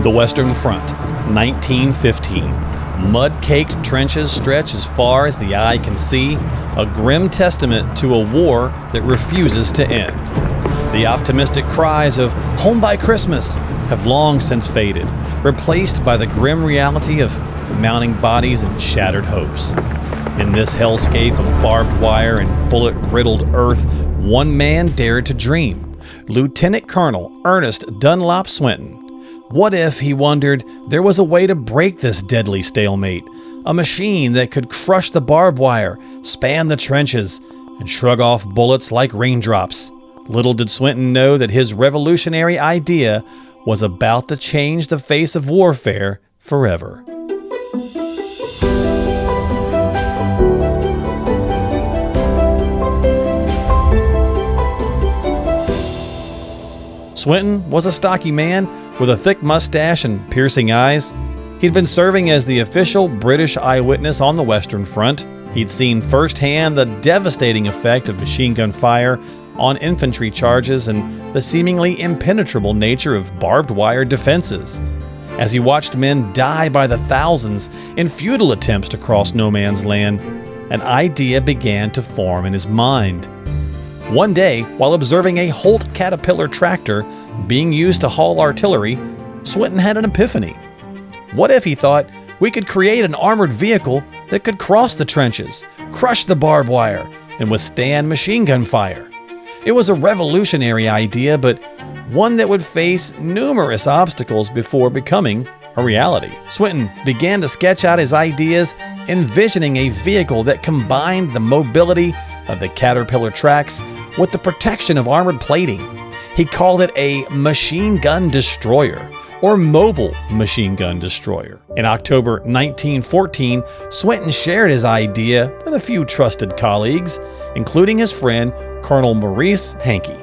The Western Front, 1915. Mud-caked trenches stretch as far as the eye can see, a grim testament to a war that refuses to end. The optimistic cries of "Home by Christmas" have long since faded, replaced by the grim reality of mounting bodies and shattered hopes. In this hellscape of barbed wire and bullet-riddled earth, one man dared to dream: Lieutenant Colonel Ernest Dunlop Swinton. What if, he wondered, there was a way to break this deadly stalemate? A machine that could crush the barbed wire, span the trenches, and shrug off bullets like raindrops. Little did Swinton know that his revolutionary idea was about to change the face of warfare forever. Swinton was a stocky man with a thick mustache and piercing eyes. He'd been serving as the official British eyewitness on the Western Front. He'd seen firsthand the devastating effect of machine gun fire on infantry charges and the seemingly impenetrable nature of barbed wire defenses. As he watched men die by the thousands in futile attempts to cross no man's land, an idea began to form in his mind. One day, while observing a Holt Caterpillar tractor being used to haul artillery, Swinton had an epiphany. What if, he thought, we could create an armored vehicle that could cross the trenches, crush the barbed wire, and withstand machine gun fire? It was a revolutionary idea, but one that would face numerous obstacles before becoming a reality. Swinton began to sketch out his ideas, envisioning a vehicle that combined the mobility of the Caterpillar tracks with the protection of armored plating. He called it a machine gun destroyer, or mobile machine gun destroyer. In October 1914, Swinton shared his idea with a few trusted colleagues, including his friend Colonel Maurice Hankey,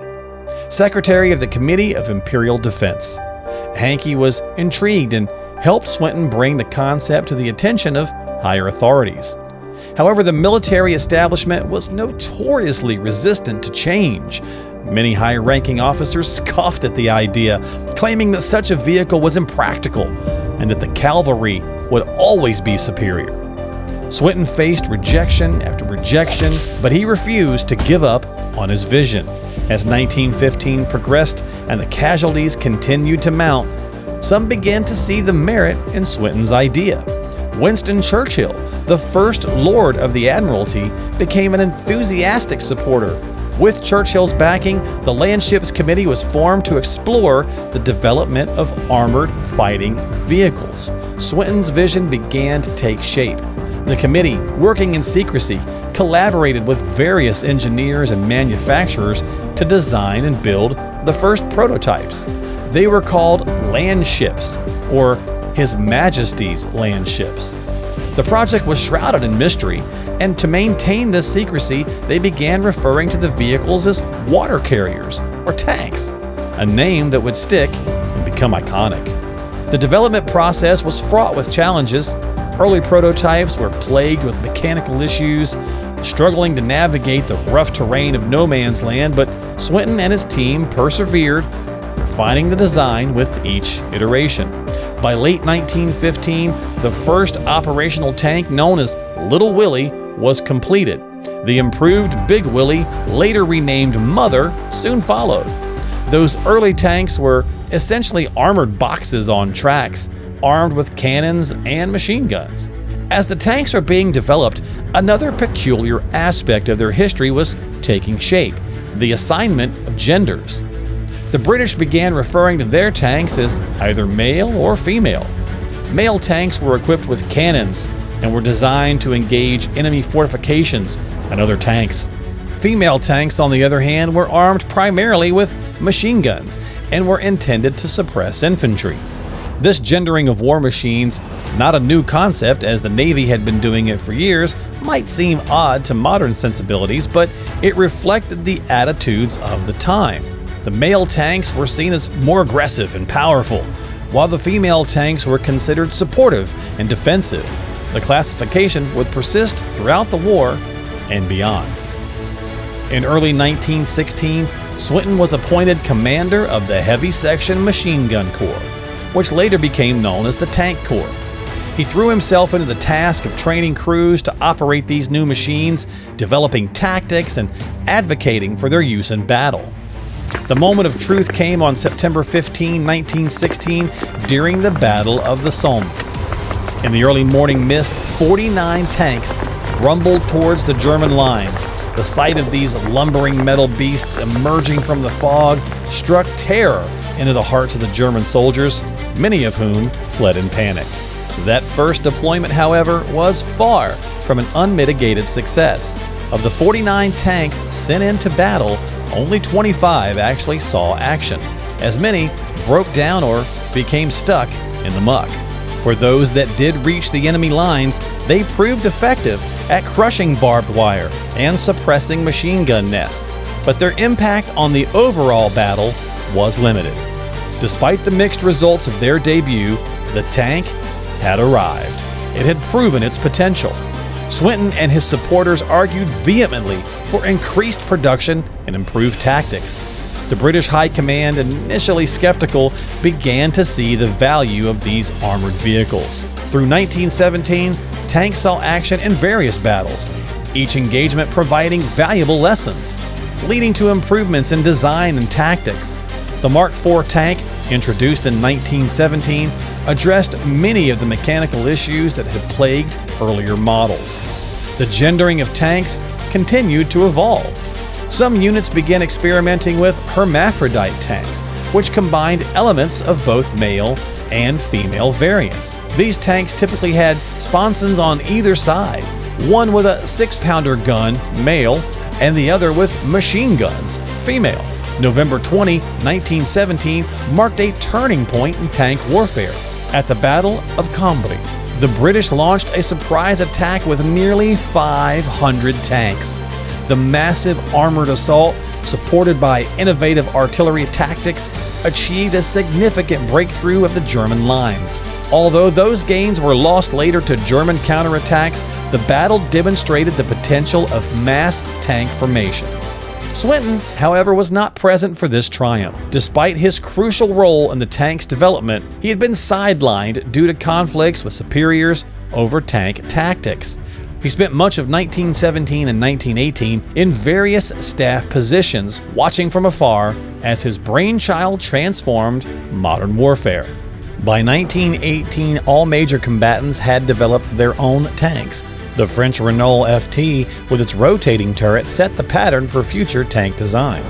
Secretary of the Committee of Imperial Defense. Hankey was intrigued and helped Swinton bring the concept to the attention of higher authorities. However, the military establishment was notoriously resistant to change. Many high-ranking officers scoffed at the idea, claiming that such a vehicle was impractical and that the cavalry would always be superior. Swinton faced rejection after rejection, but he refused to give up on his vision. As 1915 progressed and the casualties continued to mount, some began to see the merit in Swinton's idea. Winston Churchill, the first Lord of the Admiralty, became an enthusiastic supporter. With Churchill's backing, the Landships Committee was formed to explore the development of armored fighting vehicles. Swinton's vision began to take shape. The committee, working in secrecy, collaborated with various engineers and manufacturers to design and build the first prototypes. They were called Landships, or His Majesty's Landships. The project was shrouded in mystery, and to maintain this secrecy, they began referring to the vehicles as water carriers, or tanks, a name that would stick and become iconic. The development process was fraught with challenges. Early prototypes were plagued with mechanical issues, struggling to navigate the rough terrain of no man's land, but Swinton and his team persevered, refining the design with each iteration. By late 1915, the first operational tank, known as Little Willie, was completed. The improved Big Willie, later renamed Mother, soon followed. Those early tanks were essentially armored boxes on tracks, armed with cannons and machine guns. As the tanks are being developed, another peculiar aspect of their history was taking shape: the assignment of genders. The British began referring to their tanks as either male or female. Male tanks were equipped with cannons and were designed to engage enemy fortifications and other tanks. Female tanks, on the other hand, were armed primarily with machine guns and were intended to suppress infantry. This gendering of war machines, not a new concept as the Navy had been doing it for years, might seem odd to modern sensibilities, but it reflected the attitudes of the time. The male tanks were seen as more aggressive and powerful, while the female tanks were considered supportive and defensive. The classification would persist throughout the war and beyond. In early 1916, Swinton was appointed commander of the Heavy Section Machine Gun Corps. which later became known as the Tank Corps. He threw himself into the task of training crews to operate these new machines, developing tactics and advocating for their use in battle. The moment of truth came on September 15, 1916, during the Battle of the Somme. In the early morning mist, 49 tanks rumbled towards the German lines. The sight of these lumbering metal beasts emerging from the fog struck terror into the hearts of the German soldiers, many of whom fled in panic. That first deployment, however, was far from an unmitigated success. Of the 49 tanks sent into battle, only 25 actually saw action, as many broke down or became stuck in the muck. For those that did reach the enemy lines, they proved effective at crushing barbed wire and suppressing machine gun nests, but their impact on the overall battle was limited. Despite the mixed results of their debut, the tank had arrived. It had proven its potential. Swinton and his supporters argued vehemently for increased production and improved tactics. The British High Command, initially skeptical, began to see the value of these armored vehicles. Through 1917, tanks saw action in various battles, each engagement providing valuable lessons, leading to improvements in design and tactics. The Mark IV tank, introduced in 1917, addressed many of the mechanical issues that had plagued earlier models. The gendering of tanks continued to evolve. Some units began experimenting with hermaphrodite tanks, which combined elements of both male and female variants. These tanks typically had sponsons on either side, one with a 6-pounder gun, male, and the other with machine guns, female. November 20, 1917 marked a turning point in tank warfare. At the Battle of Cambrai, the British launched a surprise attack with nearly 500 tanks. The massive armored assault, supported by innovative artillery tactics, achieved a significant breakthrough of the German lines. Although those gains were lost later to German counterattacks, the battle demonstrated the potential of mass tank formations. Swinton, however, was not present for this triumph. Despite his crucial role in the tank's development, he had been sidelined due to conflicts with superiors over tank tactics. He spent much of 1917 and 1918 in various staff positions, watching from afar as his brainchild transformed modern warfare. By 1918, all major combatants had developed their own tanks. The French Renault FT, with its rotating turret, set the pattern for future tank design.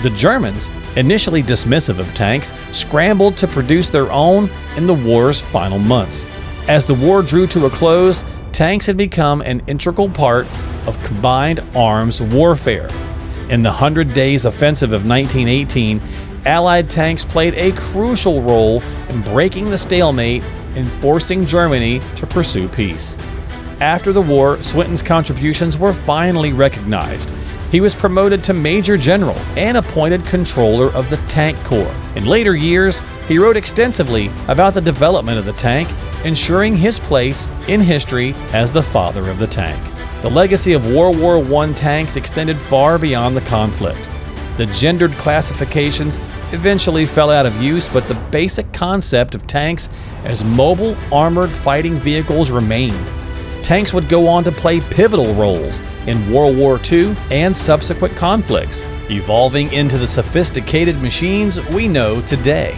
The Germans, initially dismissive of tanks, scrambled to produce their own in the war's final months. As the war drew to a close, tanks had become an integral part of combined arms warfare. In the 100 Days Offensive of 1918, Allied tanks played a crucial role in breaking the stalemate and forcing Germany to pursue peace. After the war, Swinton's contributions were finally recognized. He was promoted to Major General and appointed Controller of the Tank Corps. In later years, he wrote extensively about the development of the tank, ensuring his place in history as the father of the tank. The legacy of World War I tanks extended far beyond the conflict. The gendered classifications eventually fell out of use, but the basic concept of tanks as mobile armored fighting vehicles remained. Tanks would go on to play pivotal roles in World War II and subsequent conflicts, evolving into the sophisticated machines we know today.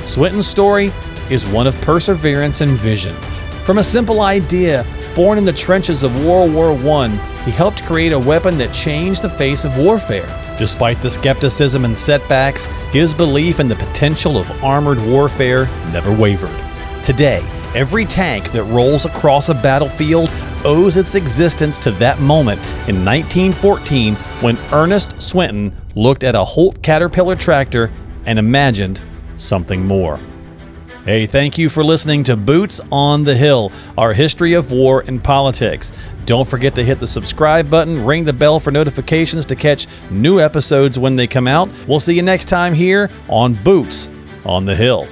Swinton's story is one of perseverance and vision. From a simple idea born in the trenches of World War I, he helped create a weapon that changed the face of warfare. Despite the skepticism and setbacks, his belief in the potential of armored warfare never wavered. Today, every tank that rolls across a battlefield owes its existence to that moment in 1914 when Ernest Swinton looked at a Holt Caterpillar tractor and imagined something more. Hey, thank you for listening to Boots on the Hill, our history of war and politics. Don't forget to hit the subscribe button, ring the bell for notifications to catch new episodes when they come out. We'll see you next time here on Boots on the Hill.